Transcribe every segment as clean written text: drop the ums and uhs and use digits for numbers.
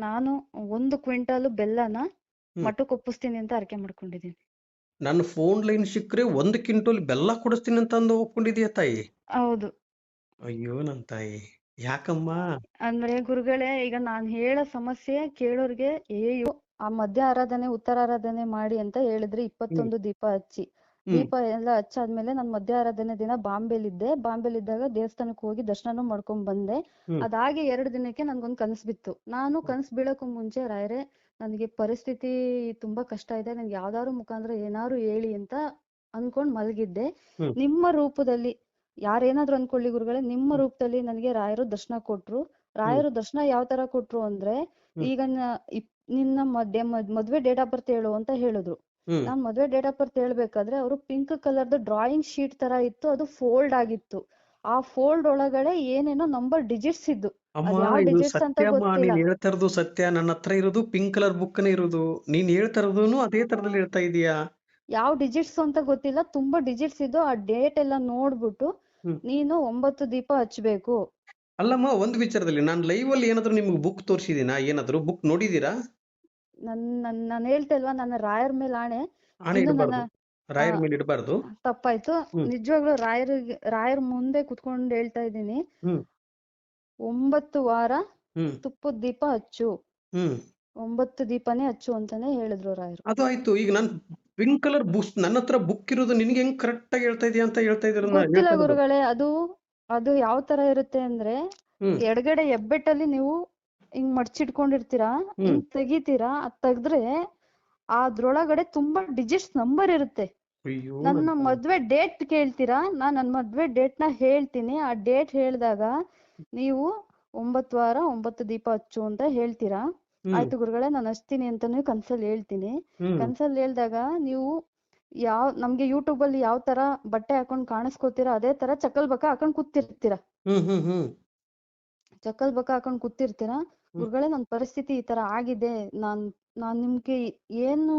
ನಾನು 1 ಕ್ವಿಂಟಾಲು ಬೆಲ್ಲನ ಹ್ಮ್ ಮಠಕ್ಕೆ ಒಪ್ಪಿಸ್ತೀನಿ ಅಂತ ಅರ್ಕೆ ಮಾಡ್ಕೊಂಡಿದ್ದೀನಿ. ನನ್ನ ಫೋನ್ ಲೈನ್ ಸಿಕ್ಕರೆ 1 ಕ್ವಿಂಟಲ್ ಬೆಲ್ಲ ಕೊಡಿಸ್ತೀನಿ ಅಂತ ಅಂದು ಒಪ್ಕೊಂಡಿದೀಯ ತಾಯಿ. ಹೌದು. ಅಯ್ಯೋ ನನ್ ತಾಯಿ, ಯಾಕಮ್ಮ? ಅಂದ್ರೆ ಗುರುಗಳೇ, ಈಗ ನಾನ್ ಹೇಳೋ ಸಮಸ್ಯೆ ಕೇಳೋರ್ಗೆ ಅಯ್ಯೋ ಆ ಮಧ್ಯ ಆರಾಧನೆ ಉತ್ತರ ಆರಾಧನೆ ಮಾಡಿ ಅಂತ ಹೇಳಿದ್ರೆ ಹ್ಮ್ 21 ದೀಪ ಹಚ್ಚಿ, ಹ್ಮ್ ದೀಪ ಎಲ್ಲ ಹಚ್ಚಾದ್ಮೇಲೆ ನಾನು ಮಧ್ಯ ಆರಾಧನೆ ದಿನ ಬಾಂಬೆಲಿದ್ದೆ. ಬಾಂಬೆಲಿದ್ದಾಗ ದೇವಸ್ಥಾನಕ್ಕೆ ಹೋಗಿ ದರ್ಶನನೂ ಮಾಡ್ಕೊಂಡ್ ಬಂದೆ. ಹ್ಮ್ ಅದಾಗಿ 2 ದಿನಕ್ಕೆ ನನ್ಗೊಂದ್ ಕನಸು ಬಿತ್ತು. ನಾನು ಕನಸು ಬೀಳಕ್ಕೂ ಮುಂಚೆ ರಾಯರೇ, ನನಗೆ ಪರಿಸ್ಥಿತಿ ತುಂಬಾ ಕಷ್ಟ ಇದೆ, ನನ್ಗೆ ಯಾವ್ದಾದ್ರು ಮುಖಾಂತರ ಏನಾದ್ರು ಹೇಳಿ ಅಂತ ಅನ್ಕೊಂಡ್ ಮಲಗಿದ್ದೆ. ಹ್ಮ್ ನಿಮ್ಮ ರೂಪದಲ್ಲಿ ಯಾರೇನಾದ್ರು ಅನ್ಕೊಳ್ಳಿ ಗುರುಗಳೇ, ನಿಮ್ಮ ಹ್ಮ್ ರೂಪದಲ್ಲಿ ನನಗೆ ರಾಯರು ದರ್ಶನ ಕೊಟ್ರು. ಹ್ಮ್ ರಾಯರು ದರ್ಶನ ಯಾವ ತರ ಕೊಟ್ರು ಅಂದ್ರೆ, ಹ್ಮ್ ಈಗ ನಿನ್ನ ಮದ್ವೆ ಡೇಟ್ ಆಫ್ ಬರ್ತ್ ಹೇಳು ಅಂತ ಹೇಳಿದ್ರು. ಹ್ಮ್ ನಾನ್ ಮದ್ವೆ ಡೇಟ್ ಆಫ್ ಬರ್ತ್ ಹೇಳ್ಬೇಕಾದ್ರೆ ಅವರು ಪಿಂಕ್ ಕಲರ್ದು ಡ್ರಾಯಿಂಗ್ ಶೀಟ್ ತರ ಇತ್ತು, ಅದು ಫೋಲ್ಡ್ ಆಗಿತ್ತು. ಆ ಫೋಲ್ಡ್ ಒಳಗಡೆ ಏನೇನೋ ನಂಬರ್ ಡಿಜಿಟ್ಸ್ ಇದ್ದು. ಅಮ್ಮ, ಅದ್ ಯಾವ ಇದು ಡಿಜಿಟ್ಸ್ ಅಂತ ಸತ್ಯಮ್ಮ, ಗೊತ್ತಿಲ್ಲ. ನೀನ್ ಹೇಳ್ತಾ ಇರೋದು ಸತ್ಯ. ನನ್ನ ಹತ್ರ ಇರೋದು ಪಿಂಕ್ ಕಲರ್ ಬುಕ್ನೇ ಇರೋದು. ನೀನ್ ಹೇಳ್ತಾ ಇರೋದೂನು ಅದೇ ತರದಲ್ಲಿ ಹೇಳ್ತಾ ಇದೀಯಾ? ಯಾವ ಡಿಜಿಟ್ಸ್ ಅಂತ ಗೊತ್ತಿಲ್ಲ, ತುಂಬಾ ಡಿಜಿಟ್ಸ್ ಇದ್ದು. ಆ ಡೇಟ್ ಎಲ್ಲ ನೋಡ್ಬಿಟ್ಟು ಹ್ಮ್ ನೀನು 9 ದೀಪ ಹಚ್ಬೇಕು. ಅಲ್ಲಮ್ಮ, ಒಂದ್ ವಿಚಾರದಲ್ಲಿ ನಾನು ಲೈವ್ ಅಲ್ಲಿ ಏನಾದ್ರು ನಿಮ್ಗೆ ಬುಕ್ ತೋರಿಸಿದೀನಾ? ಏನಾದ್ರು ಬುಕ್ ನೋಡಿದೀರಾ? ನಾನು ಹೇಳ್ತಾ ಇಲ್ವಾ, ನನ್ನ ರಾಯರ್ ಮೇಲೆ ಆಣೆ. ಆಣೆ ಇನ್ನು ನನ್ನ ಇಡಬಾರ್ದು, ರಾಯರ ಮೇಲೆ ಇಡಬಾರ್ದು. ತಪ್ಪಾಯ್ತು. ಹ್ಮ್ ನಿಜವಾಗ್ಲೂ ರಾಯರ್ ಮುಂದೆ ಕುತ್ಕೊಂಡು ಹೇಳ್ತಾ ಇದ್ದೀನಿ. ಹ್ಮ್ 9 ವಾರ ಹ್ಮ್ ತುಪ್ಪದ ದೀಪ ಹಚ್ಚು, ಹ್ಮ್ 9 ದೀಪನೇ ಹಚ್ಚು ಅಂತಾನೆ ಹೇಳಿದ್ರು ರಾಯರು. ಅದು ಆಯ್ತು. ಈಗ ನಾನು ಪಿಂಕ್ ಕಲರ್ ಬುಕ್, ನನ್ನ ಹತ್ರ ಬುಕ್ ಇರೋದು ನಿನ್ಗೆ ಹೆಂಗ್ ಕರೆಕ್ಟ್ ಆಗಿ ಹೇಳ್ತಾ ಇದೀಯ ಅಂತ ಹೇಳ್ತಾ ಗೊತ್ತಿಲ್ಲ ಹೇಳ್ತಾ ಇರೋದು. ಗುರುಗಳೇ, ಅದು ಯಾವ ತರ ಇರುತ್ತೆ ಅಂದ್ರೆ, ಹ್ಮ್ ಎಡಗಡೆ ಹೆಬ್ಬೆಟ್ಟಲ್ಲಿ ನೀವು ಹಿಂಗ್ ಮಡ್ಚಿಟ್ಕೊಂಡಿರ್ತೀರಾ, ಹ್ಮ್ ಹಿಂಗ್ ತೆಗಿತೀರಾ, ಅದ್ ತೆಗ್ದ್ರೆ ಅದ್ರೊಳಗಡೆ ತುಂಬಾ ಡಿಜಿಟ್ಸ್ ನಂಬರ್ ಇರುತ್ತೆ. ಅಯ್ಯೋ ನನ್ನ ನನ್ನ ಮದ್ವೆ ಡೇಟ್ ಕೇಳ್ತೀರಾ, ನನ್ನ ಮದ್ವೆ ಡೇಟ್ ನ ಹೇಳ್ತೀನಿ. ಆ ಡೇಟ್ ಹೇಳಿದಾಗ ನೀವು 9 ವಾರ 9 ದೀಪ ಹಚ್ಚು ಅಂತ ಹೇಳ್ತೀರಾ. ಹ್ಮ್ ಆಯ್ತು ಗುರುಗಳೇ, ನಾನು ಹಚ್ತೀನಿ ಅಂತಾನು ಕನ್ಸಲ್ಲಿ ಹೇಳ್ತೀನಿ. ಹ್ಮ್ ಕನ್ಸಲ್ಲಿ ಹೇಳ್ದಾಗ ನೀವು ನಮ್ಗೆ ಯೂಟ್ಯೂಬ್ ಅಲ್ಲಿ ಯಾವ ತರ ಬಟ್ಟೆ ಹಾಕೊಂಡ್ ಕಾಣಿಸ್ಕೋತೀರಾ, ಅದೇ ತರ ಚಕ್ಕಲ್ ಬಕ್ಕ ಹಾಕೊಂಡ್ ಕೂತಿರ್ತೀರಾ. ಹ್ಮ್ ಹ್ಮ್ ಹ್ಮ್ ಚಕ್ಕಲ್ ಬಕ್ಕ ಹಾಕೊಂಡ್ ಕೂತಿರ್ತೀರಾ. ಹ್ಮ್ ಗುರುಗಳೇ, ನನ್ ಪರಿಸ್ಥಿತಿ ಈ ತರ ಆಗಿದೆ, ನಾನ್ ನಿಮ್ಗೆ ಏನು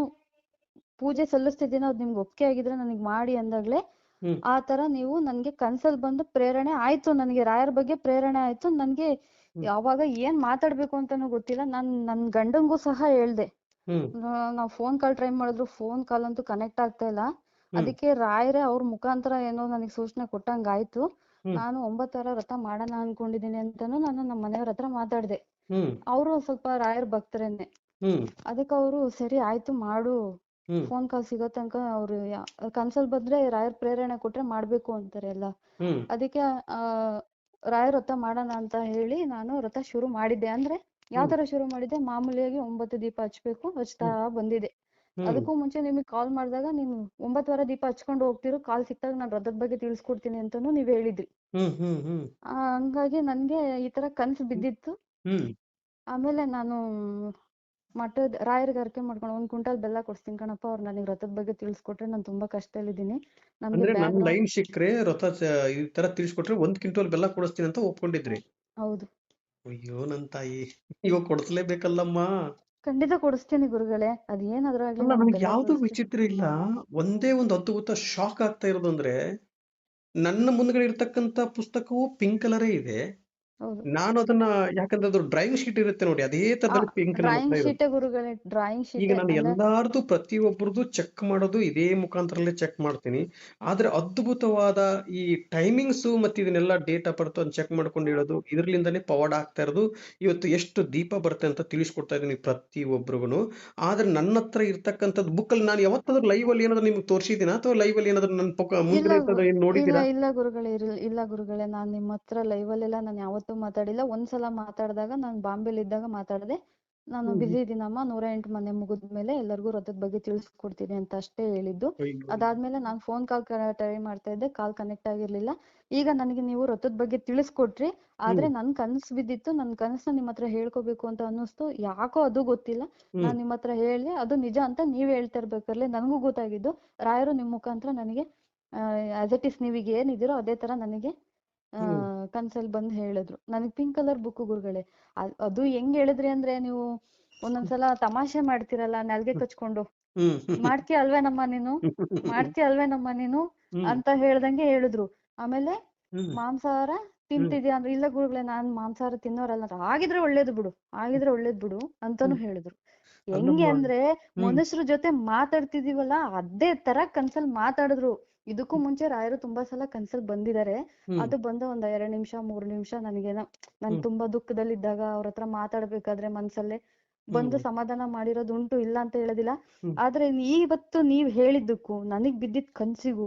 ಪೂಜೆ ಸಲ್ಲಿಸ್ತಿದ್ದೀನೋ ಅದ್ ನಿಮ್ಗೆ ಒಪ್ಪಿಗೆ ಆಗಿದ್ರೆ ನನಗ್ ಮಾಡಿ ಅಂದಾಗ್ಲೇ ಹ್ಮ್ ಆ ತರ ನೀವು ನನ್ಗೆ ಕನ್ಸಲ್ ಬಂದು ಪ್ರೇರಣೆ ಆಯ್ತು. ನನಗೆ ರಾಯರ ಬಗ್ಗೆ ಪ್ರೇರಣೆ ಆಯ್ತು. ನನ್ಗೆ ಹ್ಮ್ ಯಾವಾಗ ಏನ್ ಮಾತಾಡ್ಬೇಕು ಅಂತಾನು ಗೊತ್ತಿಲ್ಲ. ನನ್ ಗಂಡಂಗೂ ಸಹ ಹೇಳ್ದೆ. ಹ್ಮ್ ನಾವ್ ಫೋನ್ ಕಾಲ್ ಟ್ರೈ ಮಾಡಿದ್ರು ಫೋನ್ ಕಾಲ್ ಅಂತೂ ಕನೆಕ್ಟ್ ಆಗ್ತಾ ಇಲ್ಲ. ಹ್ಮ್ ಅದಕ್ಕೆ ರಾಯರೇ ಅವ್ರ ಮುಖಾಂತರ ಏನೋ ನನಗೆ ಸೂಚನೆ ಕೊಟ್ಟಂಗಾಯ್ತು. ಹ್ಮ್ ನಾನು 9 ವಾರ ವ್ರತ ಮಾಡೋಣ ಅನ್ಕೊಂಡಿದೀನಿ ಅಂತಾನು ನಾನು ನಮ್ಮ ಮನೆಯವ್ರ ಹತ್ರ ಮಾತಾಡ್ದೆ. ಹ್ಮ್ ಅವರು ಸ್ವಲ್ಪ ರಾಯರ್ ಭಕ್ತರೇನೆ. ಹ್ಮ್ ಅದಕ್ಕೆ ಅವರು ಸರಿ ಆಯ್ತು ಮಾಡು, ಹ್ಮ್ ಫೋನ್ ಕಾಲ್ ಸಿಗೋ ತನಕ ಅವ್ರು ಕನ್ಸಲ್ ಬಂದ್ರೆ ರಾಯರ್ ಪ್ರೇರಣೆ ಕೊಟ್ರೆ ಮಾಡ್ಬೇಕು ಅಂತಾರೆ ಎಲ್ಲ. ಹ್ಮ್ ಅದಕ್ಕೆ ಆ ರಾಯರ್ ವ್ರತ ಮಾಡೋಣ ಅಂತ ಹೇಳಿ ನಾನು ವ್ರತ ಶುರು ಮಾಡಿದ್ದೆ. ಅಂದ್ರೆ ಯಾವ ಹ್ಮ್ ತರ ಶುರು ಮಾಡಿದ್ದೆ, ಮಾಮೂಲಿಯಾಗಿ 9 ದೀಪ ಹಚ್ಬೇಕು, ಹಚ್ತಾ ಹ್ಮ್ ಬಂದಿದೆ. ಹ್ಮ್ ಅದಕ್ಕೂ ಮುಂಚೆ ನಿಮಗೆ ಕಾಲ್ ಮಾಡಿದಾಗ ನೀನು 9 ವಾರ ದೀಪ ಹಚ್ಕೊಂಡು ಹೋಗ್ತಿರು, ಕಾಲ್ ಸಿಕ್ತಾಗ ನಾನು ವ್ರತದ ಬಗ್ಗೆ ತಿಳಿಸ್ಕೊಡ್ತೀನಿ ಅಂತಾನು ನೀವ್ ಹೇಳಿದ್ರಿ. ಹ್ಮ್ ಹ್ಮ್ ಹ್ಮ್ ಹಂಗಾಗಿ ನನ್ಗೆ ಈ ತರ ಕನ್ಸು ಬಿದ್ದಿತ್ತು. ಹ್ಮ್ ಆಮೇಲೆ ನಾನು ಮಠದ ರಾಯರಿಗೆ ಅರ್ಕೆ ಮಾಡ್ಕೊಂಡು 1 ಕ್ವಿಂಟಲ್ ಬೆಲ್ಲ ಕೊಡ್ಸ್ತೀನಿ ಕಣಪ್ಪ, ಅವ್ರು ನನಗೆ ವ್ರತದ ಬಗ್ಗೆ ತಿಳಿಸ್ಕೊಟ್ರೆ ನಾನು ತುಂಬಾ ಕಷ್ಟದಲ್ಲಿದ್ದೀನಿ. ನಮ್ಗೆ ಅಂದ್ರೆ ನನ್ ಬ್ಯಾಕ್ ಗ್ರೌಂಡ್. ಲೈನ್ ಸಿಕ್ಕ್ರೆ ಈ ತರ ತಿಳಿಸ್ಕೊಟ್ರೆ 1 ಕ್ವಿಂಟಲ್ ಬೆಲ್ಲ ಕೊಡಿಸ್ತೀನಿ ಅಂತ ಒಪ್ಕೊಂಡಿದ್ರಿ. ಹೌದು, ಅಯ್ಯೋ ನನ್ ತಾಯಿ, ಇವಾಗ ಕೊಡಿಸ್ಲೇಬೇಕಲ್ಲಮ್ಮ. ಖಂಡಿತ ಕೊಡಿಸ್ತೀನಿ ಗುರುಗಳೇ. ಅದೇನಾದ್ರೂ ಅಲ್ಲ, ನಾನು ನನಗೆ ಬೆಲ್ಲ ಯಾವ್ದು ಕೊಡಿಸ್ತೀನಿ. ವಿಚಿತ್ರ ಇಲ್ಲ. ಒಂದೇ ಒಂದು ಅದ್ಭುತ ಶಾಕ್ ಆಗ್ತಾ ಇರೋದು ಅಂದ್ರೆ, ನನ್ನ ಮುಂದ್ಗಡೆ ಇರ್ತಕ್ಕಂತ ಪುಸ್ತಕವು ಪಿಂಕ್ ಕಲರೇ ಇದೆ. ಹೌದು. ನಾನು ಅದನ್ನ, ಯಾಕಂದ್ರೆ ಅದು ಡ್ರಾಯಿಂಗ್ ಶೀಟ್ ಇರುತ್ತೆ ನೋಡಿ, ಅದೇ ಆ ತರದಲ್ಲಿ ಪಿಂಕ್ ನನ್ನ ಹತ್ರ ಡ್ರಾಯಿಂಗ್ ಇರೋದು. ಶೀಟೇ ಗುರುಗಳೇ, ಡ್ರಾಯಿಂಗ್ ಈಗ ಶೀಟೇ. ನಾನು ಅಂದ್ರೆ ಎಲ್ಲಾರ್ದು ಪ್ರತಿಯೊಬ್ಬರದು ಚೆಕ್ ಮಾಡೋದು ಇದೇ ಮುಖಾಂತರಲ್ಲೇ ಚೆಕ್ ಮಾಡ್ತೀನಿ. ಆದ್ರೆ ಅದ್ಭುತವಾದ ಈ ಟೈಮಿಂಗ್ಸ್ ಮತ್ತೆ ಇದನ್ನೆಲ್ಲ ಡೇಟ್ ಆಫ್ ಬರ್ತ್ ಚೆಕ್ ಮಾಡ್ಕೊಂಡು ಹೇಳೋದು, ಇದರ್ಲಿಂದಾನೇ ಪವಾಡ ಆಗ್ತಾ ಇರೋದು. ಇವತ್ತು ಎಷ್ಟು ದೀಪ ಬರುತ್ತೆ ಅಂತ ತಿಳಿಸ್ಕೊಡ್ತಾ ಇದೀನಿ ಪ್ರತಿ ಒಬ್ರಿಗೂ. ಆದ್ರೆ ನನ್ನ ಹತ್ರ ಇರ್ತಕ್ಕಂಥದ್ದು ಬುಕ್ ಅಲ್ಲಿ ನಾನು ಯಾವತ್ತಾದ್ರೂ ಲೈವ್ ಅಲ್ಲಿ ಏನಾದ್ರು ನಿಮ್ಗೆ ತೋರಿಸಿದೀನಾ, ಅಥವಾ ಲೈವ್ ಅಲ್ಲಿ ಏನಾದ್ರು ನನ್ನ ಇಲ್ಲ ಮುಂದ್ಗಡೆ ಇರ್ತದ ಏನ್ ನೋಡಿದೀರಾ? ಇಲ್ಲ ಗುರುಗಳೇ, ಇಲ್ಲ ಗುರುಗಳೇ, ನಾನ್ ನಿಮ್ಮ ಹತ್ರ ಲೈವ್ ಅಲ್ಲೆಲ್ಲ ನಾನು ಯಾವತ್ತೂ ಮಾತಾಡಿಲ್ಲ. ಒಂದ್ಸಲ ಮಾತಾಡಿದಾಗ ನಾನು ಬಾಂಬೆಲಿ ಇದ್ದಾಗ ಮಾತಾಡ್ದೆ. ನಾನು ಹ್ಮ್ ಬಿಸಿ ಇದೀನಮ್ಮ, 108 ಮನೆ ಮುಗಿದ್ಮೇಲೆ ಎಲ್ಲರಿಗೂ ವ್ರತದ ಬಗ್ಗೆ ತಿಳಿಸ್ಕೊಡ್ತೀನಿ ಅಂತ ಅಷ್ಟೇ ಹೇಳಿದ್ದು. ಅಯ್ಯೋ. ಅದಾದ್ಮೇಲೆ ನಾನು ಫೋನ್ ಕಾಲ್ ಟ್ರೈ ಮಾಡ್ತಾ ಇದ್ದೆ, ಕಾಲ್ ಕನೆಕ್ಟ್ ಆಗಿರ್ಲಿಲ್ಲ. ಈಗ ನನಗೆ ನೀವು ವ್ರತದ ಬಗ್ಗೆ ತಿಳಿಸ್ಕೊಟ್ರಿ. ಹ್ಮ್ ಆದ್ರೆ ನನ್ ಕನಸು ಬಿದ್ದಿತ್ತು, ನನ್ ಕನಸನ್ನ ನಿಮ್ಮ ಹತ್ರ ಹೇಳ್ಕೋಬೇಕು ಅಂತ ಅನ್ನಿಸ್ತು. ಯಾಕೋ ಅದು ಗೊತ್ತಿಲ್ಲ, ಹ್ಮ್ ನಾನ್ ನಿಮ್ಮ ಹತ್ರ ಹೇಳಿ ಅದು ನಿಜ ಅಂತ ನೀವ್ ಹೇಳ್ತಾ ಇರ್ಬೇಕಾರ್ಲೆ ನನಗೂ ಗೊತ್ತಾಗಿದ್ದು. ರಾಯರು ನಿಮ್ ಮುಖಾಂತರ ನನಗೆ ಆಸ್ ಇಟ್ ಇಸ್ ನೀವೀಗ ಏನಿದ್ದೀರೋ ಅದೇ ತರ ನನಗೆ ಹ್ಮ್ ಕನ್ಸಲ್ಲಿ ಬಂದು ಹೇಳಿದ್ರು. ನನಗೆ ಪಿಂಕ್ ಕಲರ್ ಬುಕ್ ಗುರುಗಳೇ. ಅದು ಹೆಂಗ್ ಹೇಳಿದ್ರಿ ಅಂದ್ರೆ, ನೀವು ಒಂದೊಂದ್ಸಲ ತಮಾಷೆ ಮಾಡ್ತಿರಲ್ಲ ನಾಲ್ಗೆ ಕಚ್ಕೊಂಡು, ಹ್ಮ್ ಹ್ಮ್ ಮಾಡ್ತೀಯ ಅಲ್ವೇನಮ್ಮ ನೀನು, ಮಾಡ್ತೀಯ ಅಲ್ವೇನಮ್ಮ ನೀನು ಹ್ಮ್ ಅಂತ ಹೇಳ್ದಂಗೆ ಹೇಳಿದ್ರು. ಆಮೇಲೆ ಹ್ಮ್ ಮಾಂಸಾಹಾರ ತಿಂತಿದ್ಯಾ ಅಂದ್ರೆ ಇಲ್ಲ ಗುರುಗಳೇ ನಾನ್ ಮಾಂಸಾಹಾರ ತಿನ್ನೋರಲ್ಲ ಆಗಿದ್ರೆ ಒಳ್ಳೇದು ಬಿಡು ಅಂತಾನು ಹ್ಮ್ ಹೇಳಿದ್ರು. ಹೆಂಗೆ ಅಲ್ಲಮ್ಮ. ಅಂದ್ರೆ ಹ್ಮ್ ಮನುಷ್ಯರ ಜೊತೆ ಮಾತಾಡ್ತಿದೀವಲ್ಲ ಅದೇ ತರ ಕನ್ಸಲ್ ಮಾತಾಡಿದ್ರು. ಇದಕ್ಕೂ ಮುಂಚೆ ರಾಯರು ತುಂಬಾ ಸಲ ಕನ್ಸಲ್ ಬಂದಿದ್ದಾರೆ. ಹ್ಮ್ ಅದು ಬಂದ ಒಂದ್ 2 ನಿಮಿಷ 3 ನಿಮಿಷ ನನಗೇನೋ ನಾನ್ ಹ್ಮ್ ತುಂಬಾ ದುಃಖದಲ್ಲಿದ್ದಾಗ ಅವ್ರ ಹತ್ರ ಮಾತಾಡ್ಬೇಕಾದ್ರೆ ಮನ್ಸಲ್ಲೇ ಬಂದು ಹ್ಮ್ ಸಮಾಧಾನ ಮಾಡಿರೋದು ಉಂಟು, ಇಲ್ಲ ಅಂತ ಹೇಳೋದಿಲ್ಲ. ಹ್ಮ್ ಆದ್ರೆ ಇವತ್ತು ನೀವ್ ಹೇಳಿದ್ದಕ್ಕೂ ನನಗ್ ಬಿದ್ದಿದ್ ಕನ್ಸಿಗೂ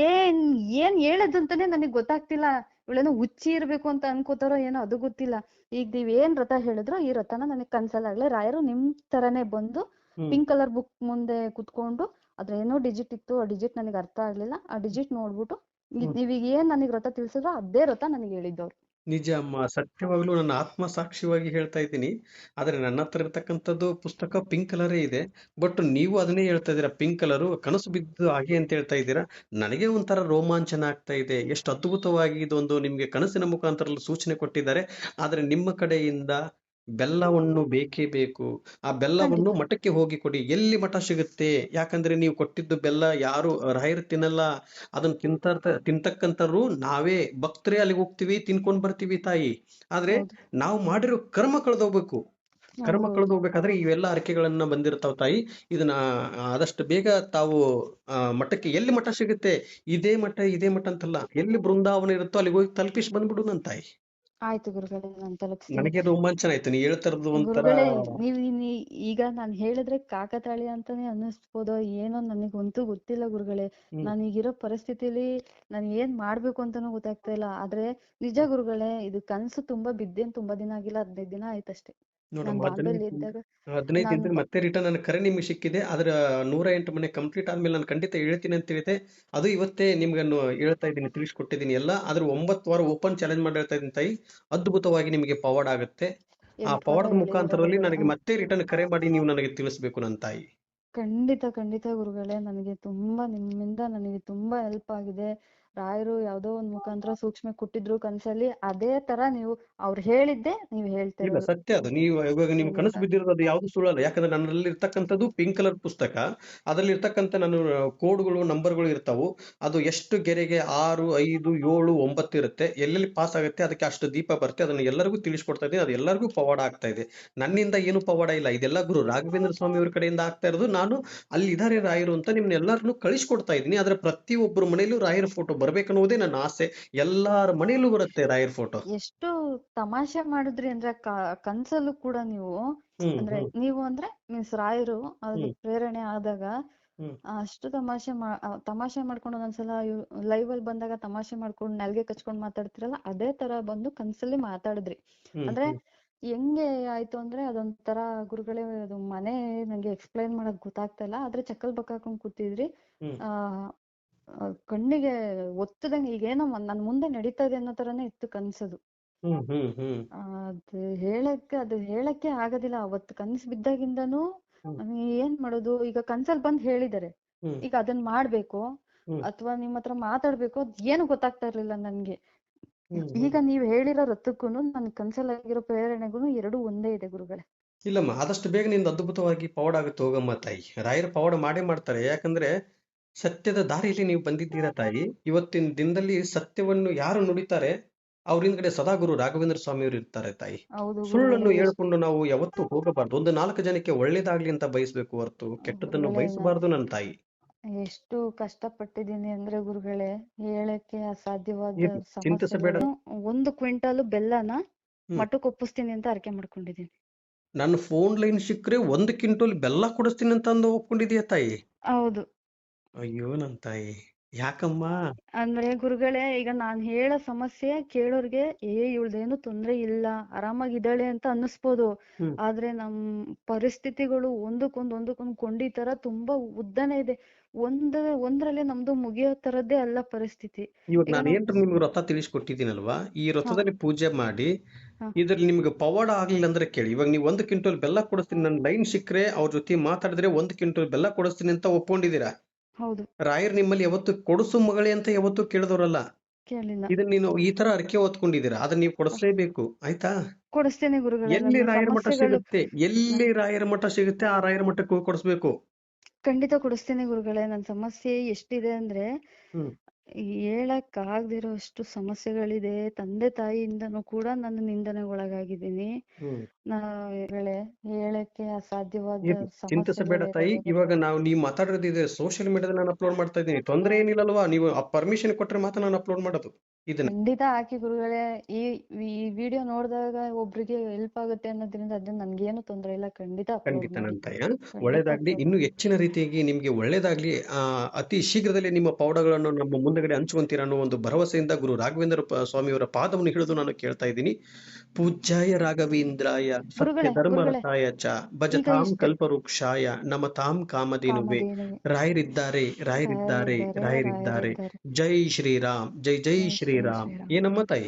ಏನ್ ಏನ್ ಹೇಳೋದು ಅಂತಾನೆ ನನಗ್ ಗೊತ್ತಾಗ್ತಿಲ್ಲ. ಇವಳೇನೋ ಹುಚ್ಚಿ ಇರ್ಬೇಕು ಅಂತ ಅನ್ಕೋತಾರೋ ಏನೋ ಅದು ಗೊತ್ತಿಲ್ಲ. ಈಗ ನೀವ್ ಏನ್ ವ್ರತ ಹೇಳಿದ್ರೋ ಈ ವ್ರತನ ನನಗ್ ಕನ್ಸಲ್ಲಾಗ್ಲೇ ರಾಯರು ನಿಮ್ ತರಾನೇ ಬಂದು ಹ್ಮ್ ಪಿಂಕ್ ಕಲರ್ ಬುಕ್ ಮುಂದೆ ಕುತ್ಕೊಂಡು ಅದ್ರೇನೋ ಡಿಜಿಟ್ ಇತ್ತು, ಆ ಡಿಜಿಟ್ ನನಗೆ ಅರ್ಥ ಆಗ್ಲಿಲ್ಲ. ಆ ಡಿಜಿಟ್ ನೋಡ್ಬಿಟ್ಟು ಹ್ಮ್ ನೀವೀಗ ಏನ್ ನನಗ್ ವ್ರತ ತಿಳಿಸಿದ್ರೋ ಅದೇ ವ್ರತ ನನಗೆ ಹೇಳಿದ್ದವ್ರು. ನಿಜ ಅಮ್ಮ, ಸತ್ಯವಾಗ್ಲೂ ನನ್ನ ಆತ್ಮಸಾಕ್ಷಿಯಾಗಿ ಹೇಳ್ತಾ ಇದ್ದೀನಿ. ಆದ್ರೆ ನನ್ನ ಹತ್ರ ಇರ್ತಕ್ಕಂಥದ್ದು ಪುಸ್ತಕ ಪಿಂಕ್ ಕಲರೇ ಇದೆ. ಬಟ್ ನೀವು ಅದನ್ನೇ ಹೇಳ್ತಾ ಇದ್ದೀರಾ, ಪಿಂಕ್ ಕಲರು ಕನಸು ಬಿದ್ದು ಹಾಗೆ ಅಂತ ಹೇಳ್ತಾ ಇದ್ದೀರಾ. ನನಗೆ ಒಂಥರ ರೋಮಾಂಚನ ಆಗ್ತಾ ಇದೆ. ಎಷ್ಟು ಅದ್ಭುತವಾಗಿ ಇದೊಂದು ನಿಮ್ಗೆ ಕನಸಿನ ಮುಖಾಂತರ ಸೂಚನೆ ಕೊಟ್ಟಿದ್ದಾರೆ. ಆದ್ರೆ ನಿಮ್ಮ ಕಡೆಯಿಂದ ಬೆಲ್ಲವನ್ನು ಬೇಕೇ ಬೇಕು. ಆ ಬೆಲ್ಲವನ್ನು ಖಂಡಿತ. ಮಠಕ್ಕೆ ಹೋಗಿ ಕೊಡಿ. ಎಲ್ಲಿ ಮಠ ಸಿಗುತ್ತೆ? ಯಾಕಂದ್ರೆ ನೀವು ಕೊಟ್ಟಿದ್ದು ಬೆಲ್ಲ ಯಾರು ರಾಯರು ತಿನ್ನಲ್ಲ. ಅದನ್ನ ತಿಂತಕ್ಕಂಥವ್ರು ನಾವೇ ಭಕ್ತರೇ ಅಲ್ಲಿಗೆ ಹೋಗ್ತೀವಿ, ತಿನ್ಕೊಂಡ್ ಬರ್ತೀವಿ ತಾಯಿ. ಆದ್ರೆ ಹೌದು ನಾವು ಮಾಡಿರೋ ಕರ್ಮ ಕಳೆದೋಗ್ಬೇಕು. ಕರ್ಮ ಹೌದೌದು. ಕಳೆದೋಗ್ಬೇಕಾದ್ರೆ ಇವೆಲ್ಲ ಅರಿಕೆಗಳನ್ನ ಬಂದಿರ್ತಾವ ತಾಯಿ. ಇದನ್ನ ಆದಷ್ಟು ಬೇಗ ತಾವು ಮಠಕ್ಕೆ, ಎಲ್ಲಿ ಮಠ ಸಿಗುತ್ತೆ, ಇದೇ ಮಠ ಅಂತಲ್ಲ, ಎಲ್ಲಿ ಬೃಂದಾವನ ಇರುತ್ತೋ ಅಲ್ಲಿಗೆ ಹೋಗಿ ತಲುಪಿಸಿ ಬಂದ್ಬಿಡು ನನ್ ತಾಯಿ. ಆಯ್ತು ಗುರುಗಳೇ, ನಾನ್ ತಲುಪಿಸ್ತೀನಿ. ನನಗೆ ರೋಮಾಂಚನ ಆಯ್ತು ನೀ ಹೇಳ್ತಾರದು ಒಂಥರ. ಗುರುಗಳೇ ಈಗ ನಾನ್ ಹೇಳಿದ್ರೆ ಕಾಕತಾಳಿ ಅಂತಾನೆ ಅನ್ನಿಸ್ಬೋದೋ ಏನೋ, ನನಗಂತೂ ಗೊತ್ತಿಲ್ಲ ಗುರುಗಳೇ. ಹ್ಮ್ ನಾನು ಈಗಿರೋ ಪರಿಸ್ಥಿತಿಲಿ ನಾನು ಏನ್ ಮಾಡ್ಬೇಕು ಅಂತಾನೂ ಗೊತ್ತಾಗ್ತಾ ಇಲ್ಲ. ಆದ್ರೆ ನಿಜ ಗುರುಗಳೇ, ಇದು ಕನ್ಸು ತುಂಬಾ ದಿನ ಆಗಿಲ್ಲ, 15 ದಿನ ಆಯ್ತಷ್ಟೇ. ನಾನ್ ನೋಡಮ್ಮ, ಬಾಂಬೆಲಿ ಇದ್ದಾಗ 15 ನಾನು ದಿನದಲ್ಲಿ ಮತ್ತೆ ರಿಟರ್ನ್ ನನ್ನ ಕರೆ ನಿಮ್ಗೆ ಸಿಕ್ಕಿದೆ. ಆದ್ರ 108 ಮನೆ ಕಂಪ್ಲೀಟ್ ಆದ್ಮೇಲೆ ನಾನು ಖಂಡಿತ ಹೇಳ್ತೀನಿ ಅಂತ ಹೇಳಿದೆ. ಅದು ಇವತ್ತೇ ನಿಮ್ಗೆ ಹೇಳ್ತಾ ಇದ್ದೀನಿ, ತಿಳಿಸ್ಕೊಟ್ಟಿದ್ದೀನಿ ಎಲ್ಲ. ಆದ್ರೆ 9 ವಾರ ಓಪನ್ ಚಾಲೆಂಜ್ ಮಾಡಿ ಹೇಳ್ತಾ ಇದ್ದೀನಿ ತಾಯಿ. ಅದ್ಭುತವಾಗಿ ನಿಮಗೆ ಪವಾಡ ಆಗುತ್ತೆ. ಆ 8 ವಾರ ಪವಾಡದ ಹೇಳಿದೀರಾ ಮುಖಾಂತರದಲ್ಲಿ ಗುರುಗಳೇ. ನನಗೆ ಮತ್ತೆ ರಿಟರ್ನ್ ಕರೆ ಮಾಡಿ ನೀವು ನನಗೆ ತಿಳಿಸ್ಬೇಕು ನನ್ನ ತಾಯಿ. ಖಂಡಿತ ಗುರುಗಳೇ, ನಿಮ್ಮಿಂದ ನನಗೆ ತುಂಬಾ ಹೆಲ್ಪ್ ಆಗಿದೆ. ರಾಯರು ಯಾವ್ದೋ ಒಂದ್ ಮುಖಾಂತರ ಸೂಕ್ಷ್ಮ ಕೊಟ್ಟಿದ್ರು ಕನ್ಸಲ್ಲಿ, ಅದೇ ತರ ಅವ್ರು ಹೇಳಿದ್ದೆ ನೀವ್ ಇಲ್ಲ, ಹೇಳ್ತಿರೋದು. ಸತ್ಯ ಅದು. ನೀವು ಇವಾಗ ನಿಮ್ ಕನಸು ಖಂಡಿತ. ಬಿದ್ದಿರೋದು ಅದು ಯಾವ್ದು ಸುಳ್ಳಲ್ಲ. ಯಾಕಂದ್ರೆ ನನ್ನಲ್ಲಿ ಇರ್ತಕ್ಕಂಥದ್ದು ಪಿಂಕ್ ಕಲರ್ ಪುಸ್ತಕ. ಅದ್ರಲ್ಲಿ ಇರ್ತಕ್ಕಂಥ ನಾನು ಕೋಡ್ಗಳು, ನಂಬರ್ಗಳು ಇರ್ತಾವು. ಅದು ಎಷ್ಟು ಗೆರೆಗೆ 6, 5, 7, 9 ಇರುತ್ತೆ. ಎಲ್ಲೆಲ್ಲಿ ಪಾಸ್ ಆಗುತ್ತೆ ಅದಕ್ಕೆ ಅಷ್ಟು ದೀಪ ಬರುತ್ತೆ. ಅದನ್ನ ಎಲ್ಲರಿಗೂ ತಿಳಿಸ್ಕೊಡ್ತಾ ಇದ್ದೀನಿ. ಅದು ಎಲ್ಲರಿಗೂ ಪವಾಡ ಆಗ್ತಾ ಇದೆ. ನನ್ನಿಂದ ಏನು ಪವಾಡ ಇಲ್ಲ. ಇದೆಲ್ಲ ಗುರು ರಾಘವೇಂದ್ರ ಸ್ವಾಮಿ ಅವ್ರ ಕಡೆಯಿಂದ ಆಗ್ತಾ ಇರೋದು. ನಾನು ಅಲ್ಲಿ ಇದಾರೆ ರಾಯರು ಅಂತ ನಿಮ್ನ ಎಲ್ಲರನ್ನು ಕಳಿಸ್ಕೊಡ್ತಾ ಇದ್ದೀನಿ. ಆದ್ರೆ ಪ್ರತಿಯೊಬ್ಬರ ಮನೆಯಲ್ಲೂ ರಾಯರ ಫೋಟೋ ಬರ್ಬೇಕನ್ನೋದೇ ನನ್ನ ಆಸೆ. ಎಲ್ಲಾರ ಮನೆಯಲ್ಲೂ ಬರುತ್ತೆ ರಾಯರ ಫೋಟೋ. ಎಷ್ಟು ತಮಾಷೆ ಮಾಡಿದ್ರಿ ಅಂದ್ರೆ ಕನ್ಸಲ್ಲೂ ಕೂಡ ಹ್ಮ್ ಹ್ಮ್ ಅಂದ್ರೆ ಮೀನ್ಸ್ ರಾಯರು ಅದು ಹ್ಮ್ ಪ್ರೇರಣೆ ಆದಾಗ ಹ್ಮ್ ಅಷ್ಟು ತಮಾಷೆ ಮಾಡ್ಕೊಂಡು ಒಂದೊಂದ್ಸಲ ಲೈವ್ ಅಲ್ಲಿ ಬಂದಾಗ ತಮಾಷೆ ಮಾಡ್ಕೊಂಡು ನಾಲ್ಗೆ ಕಚ್ಕೊಂಡ್ ಮಾತಾಡ್ತಿರಲ್ಲ, ಅದೇ ತರ ಬಂದು ಕನ್ಸಲ್ಲಿ ಮಾತಾಡಿದ್ರಿ. ಹ್ಮ್ ಅಂದ್ರೆ ಹ್ಮ್ ಹೆಂಗೆ ಆಯ್ತು ಅಂದ್ರೆ ಅದೊಂಥರ ಗುರುಗಳೇ, ಅದು ಮನೆ ನಂಗೆ ಎಕ್ಸ್ಪ್ಲೈನ್ ಮಾಡಕ್ ಗೊತ್ತಾಗ್ತಾ ಇಲ್ಲ. ಆದ್ರೆ ಚಕ್ಕಲ್ ಬಕ್ಕ ಹಾಕೊಂಡ್ ಕೂತಿದ್ರಿ. ಹ್ಮ್ ಆ ಕಣ್ಣಿಗೆ ಒತ್ತದಂಗೆ ಈಗೇನೋ ನನ್ ಮುಂದೆ ನಡೀತಾ ಇದೆ ಅನ್ನೋ ತರಾನೇ ಇತ್ತು ಕನ್ಸದು. ಹ್ಮ್ ಹ್ಮ್ ಹ್ಮ್ ಅದು ಹೇಳಕ್ಕೆ ಆಗೋದಿಲ್ಲ. ಅವತ್ತು ಕನ್ಸ್ ಬಿದ್ದಾಗಿಂದನೂ ಹ್ಮ್ ನನಗೆ ಏನ್ ಮಾಡೋದು, ಈಗ ಕನ್ಸಲ್ ಬಂದ್ ಹೇಳಿದಾರೆ, ಹ್ಮ್ ಈಗ ಅದನ್ನ ಮಾಡ್ಬೇಕು ಹ್ಮ್ ಅಥವಾ ನಿಮ್ ಹತ್ರ ಮಾತಾಡ್ಬೇಕು, ಅದ್ ಏನು ಗೊತ್ತಾಗ್ತಾ ಇರ್ಲಿಲ್ಲ ನನ್ಗೆ. ಹ್ಮ್ ಈಗ ಹ್ಮ್ ನೀವ್ ಹೇಳಿರೋ ರಥಕ್ಕೂನು ನನ್ ಕನ್ಸಲ್ಲಾಗಿರೋ ಪ್ರೇರಣೆಗೂ ಎರಡು ಒಂದೇ ಇದೆ ಗುರುಗಳೇ. ಇಲ್ಲಮ್ಮ, ಆದಷ್ಟು ಬೇಗ ನಿಂದು ಅದ್ಭುತವಾಗಿ ಪವಾಡ ಆಗುತ್ತೆ ಹೋಗಮ್ಮ ತಾಯಿ. ರಾಯರು ಪವಾಡ ಮಾಡೇ ಮಾಡ್ತಾರೆ. ಯಾಕಂದ್ರೆ ಸತ್ಯದ ದಾರಿಯಲ್ಲಿ ನೀವು ಬಂದಿದ್ದೀರಾ ತಾಯಿ. ಇವತ್ತಿನ ದಿನದಲ್ಲಿ ಸತ್ಯವನ್ನು ಯಾರು ನುಡಿತಾರೆ ಅವ್ರ ಹಿಂದ್ಗಡೆ ಸದಾ ಗುರು ರಾಘವೇಂದ್ರ ಸ್ವಾಮಿಯವರು ಇರ್ತಾರೆ ತಾಯಿ. ಹೌದು ಗುರುಗಳೇ, ಸುಳ್ಳನ್ನು ಹೇಳ್ಕೊಂಡು ನಾವು ಯಾವತ್ತೂ ಹೋಗಬಾರ್ದು. ಒಂದು 4 ಜನಕ್ಕೆ ಒಳ್ಳೇದಾಗ್ಲಿ ಅಂತ ಬಯಸ್ಬೇಕು ಹೊರತು ಕೆಟ್ಟದ್ದನ್ನು ಗುರುಗಳೇ ಬಯಸಬಾರ್ದು ನನ್ನ ತಾಯಿ. ಎಷ್ಟು ಕಷ್ಟಪಟ್ಟಿದ್ದೀನಿ ಅಂದ್ರೆ ಗುರುಗಳೇ, ಹೇಳಕ್ಕೆ ಅಸಾಧ್ಯವಾದ ಇರ್ಲಿ, ಚಿಂತಿಸಬೇಡ. ಸಮಸ್ಯೆಗಳು. 1 ಕ್ವಿಂಟಾಲ್ ಬೆಲ್ಲನ ಹ್ಮ್ ಮಠಕ್ಕೆ ಒಪ್ಪಿಸ್ತೀನಿ ಅಂತ ಅರಕೆ ಮಾಡ್ಕೊಂಡಿದ್ದೀನಿ. ನನ್ನ ಫೋನ್ ಲೈನ್ ಸಿಕ್ಕರೆ 1 ಕ್ವಿಂಟಲ್ ಬೆಲ್ಲ ಕೊಡಿಸ್ತೀನಿ ಅಂತ ಅಂದು ಒಪ್ಕೊಂಡಿದೀಯ ತಾಯಿ. ಹೌದು. ಅಯ್ಯೋ ನನ್ನ ತಾಯಿ, ಯಾಕಮ್ಮ? ಅಂದ್ರೆ ಗುರುಗಳೇ, ಈಗ ನಾನ್ ಹೇಳೋ ಸಮಸ್ಯೆ ಕೇಳೋರ್ಗೆ ಇವ್ಳ್ದೇನು ತೊಂದ್ರೆ ಇಲ್ಲ, ಆರಾಮಾಗಿದ್ದಾಳೆ ಅಂತ ಅನ್ನಿಸ್ಬೋದು. ಹ್ಮ್ ಆದ್ರೆ ನಮ್ ಪರಿಸ್ಥಿತಿಗಳು ಒಂದಕ್ಕೊಂದ್ ಕೊಂಡಿ ತರ ತುಂಬಾ ಉದ್ದನೇ ಇದೆ. ಒಂದ್ರಲ್ಲೇ ನಮ್ದು ಮುಗಿಯೋ ತರದ್ದೇ ಅಲ್ಲ ಪರಿಸ್ಥಿತಿ. ಇವಾಗ ಈಗ ನಾನು ನಾವ್ ಏನ್ರ ನಿಮ್ಗೆ ವ್ರತ ತಿಳಿಸ್ಕೊಟ್ಟಿದ್ದೀನಲ್ವಾ, ಈ ಹ ವ್ರತದಲ್ಲಿ ಪೂಜೆ ಮಾಡಿ ಹ ಇದ್ರಲ್ಲಿ ನಿಮ್ಗೆ ಪವಾಡ ಆಗ್ಲಿಲ್ಲ ಅಂದ್ರೆ ಕೇಳಿ. ಇವಾಗ ನೀವು 1 ಕ್ವಿಂಟಲ್ ಬೆಲ್ಲ ಕೊಡಿಸ್ತೀನಿ, ನನ್ನ ಲೈನ್ ಸಿಕ್ಕರೆ ಅವ್ರ ಜೊತೆ ಮಾತಾಡಿದ್ರೆ 1 ಕ್ವಿಂಟಲ್ ಬೆಲ್ಲ ಕೊಡಿಸ್ತೀನಿ ಅಂತ ಒಪ್ಕೊಂಡಿದ್ದೀರಾ. ಹೌದು. ರಾಯರ್ ನಿಮ್ಮಲ್ಲಿ ಯಾವತ್ತು ಕೊಡಿಸು ಮಗಳೇ ಅಂತ ಯಾವತ್ತೂ ಕೇಳಿದವರಲ್ಲ. ಕೇಳಿಲ್ಲ. ಇದನ್ನ ನೀನು ಈ ತರ ಅರಿಕೆ ಹೊತ್ಕೊಂಡಿದ್ದೀರಾ, ಅದನ್ನ ನೀವು ಕೊಡಿಸ್ಲೇಬೇಕು, ಆಯ್ತಾ? ಕೊಡಿಸ್ತೀನಿ ಗುರುಗಳೇ, ಎಲ್ಲಿ ನನ್ನ ರಾಯರ ಮಠ ಸಮಸ್ಯೆಗಳು. ಸಿಗುತ್ತೆ, ಎಲ್ಲಿ ರಾಯರ ಮಠ ಸಿಗುತ್ತೆ ಆ ರಾಯರ ಮಠಕ್ಕೆ ಹೋಗಿ ಕೊಡಿಸ್ಬೇಕು. ಖಂಡಿತ ಕೊಡಿಸ್ತೀನಿ ಗುರುಗಳೇ. ನನ್ನ ಸಮಸ್ಯೆ ಎಷ್ಟಿದೆ ಅಂದ್ರೆ ಹ್ಮ್ ಹೇಳಕ್ ಆಗದಿರೋ ಅಷ್ಟು ಸಮಸ್ಯೆಗಳಿದೆ. ತಂದೆ ತಾಯಿಯಿಂದನೂ ಕೂಡ ನಾನು ನಿಂದನೆಗೊಳಗಾಗಿದ್ದೀನಿ. ಹ್ಮ್ ನಾ ಹೇಳಕ್ಕೆ ಅಸಾಧ್ಯವಾದ ಇರ್ಲಿ, ಚಿಂತಿಸಬೇಡ ತಾಯಿ. ಸಮಸ್ಯೆಗಳಿದಾವೆ. ಇವಾಗ ನೀವು ಮಾತಾಡೋದಿದೆ ಸೋಷಿಯಲ್ ಮೀಡಿಯಾದಲ್ಲಿ ನಾನು ಅಪ್ಲೋಡ್ ಮಾಡ್ತಾ ಇದ್ದೀನಿ, ತೊಂದರೆ ಏನಿಲ್ಲಲ್ವಾ? ನೀವು ಪರ್ಮಿಷನ್ ಕೊಟ್ರೆ ಮಾತ್ರ ನಾನು ಅಪ್ಲೋಡ್ ಮಾಡೋದು ಇದನ್ನ. ಖಂಡಿತ ಹಾಕಿ ಗುರುಗಳೇ. ಈ ಈ ವಿಡಿಯೋ ನೋಡಿದಾಗ ಒಬ್ರಿಗೆ ಹೆಲ್ಪ್ ಆಗುತ್ತೆ ಅನ್ನೋದ್ರಿಂದ ಅದನ್ನ ನನ್ಗೇನು ತೊಂದರೆ ಇಲ್ಲ. ಖಂಡಿತ ಅಪ್ಲೋಡ್ ಖಂಡಿತ ಮಾಡಿ. ನನ್ನ ತಾಯಿ, ಖಂಡಿತ ಒಳ್ಳೇದಾಗ್ಲಿ. ಅಪ್ಲೋಡ್ ಇನ್ನು ಮಾಡಿ. ಹೆಚ್ಚಿನ ರೀತಿಯಾಗಿ ನಿಮ್ಗೆ ಒಳ್ಳೇದಾಗ್ಲಿ. ಅತಿ ಶೀಘ್ರದಲ್ಲೇ ನಿಮ್ಮ ಪವಾಡಗಳನ್ನು ನಮ್ಮ ಮುಂದಗಡೆ ಹಂಚುವಂತೀರ ಅನ್ನೋ ಒಂದು ಭರವಸೆಯಿಂದ ಗುರು ರಾಘವೇಂದ್ರ ಸ್ವಾಮಿಯವರ ಪಾದವನ್ನು ಹಿಡಿದು ನಾನು ಕೇಳ್ತಾ ಇದ್ದೀನಿ. ಪೂಜ್ಯಾಯ ರಾಘವೇಂದ್ರಾಯ ಸತ್ಯ ಗುರುಗಳೇ ಧರ್ಮರತಾಯ ಚ ಈಗ ಭಜತಾಂ ಇಷ್ಟೇ. ಕಲ್ಪವೃಕ್ಷಾಯ ನಮತಾಂ ಕಾಮಧೇನುವೆ. ಕಾಮಧೇನುವೆ ರಾಯರಿದ್ದಾರೆ ರಾಯರಿದ್ದಾರೆ ರಾಯರಿದ್ದಾರೆ ರಾಯರಿದ್ದಾರೆ. ರಾಯರಿದ್ದಾರೆ. ಜೈ ಶ್ರೀರಾಮ್, ಜೈ ಜೈ ಜೈ ಶ್ರೀರಾಮ್. ಶ್ರೀರಾಮ್. ಏನಮ್ಮ ತಾಯಿ?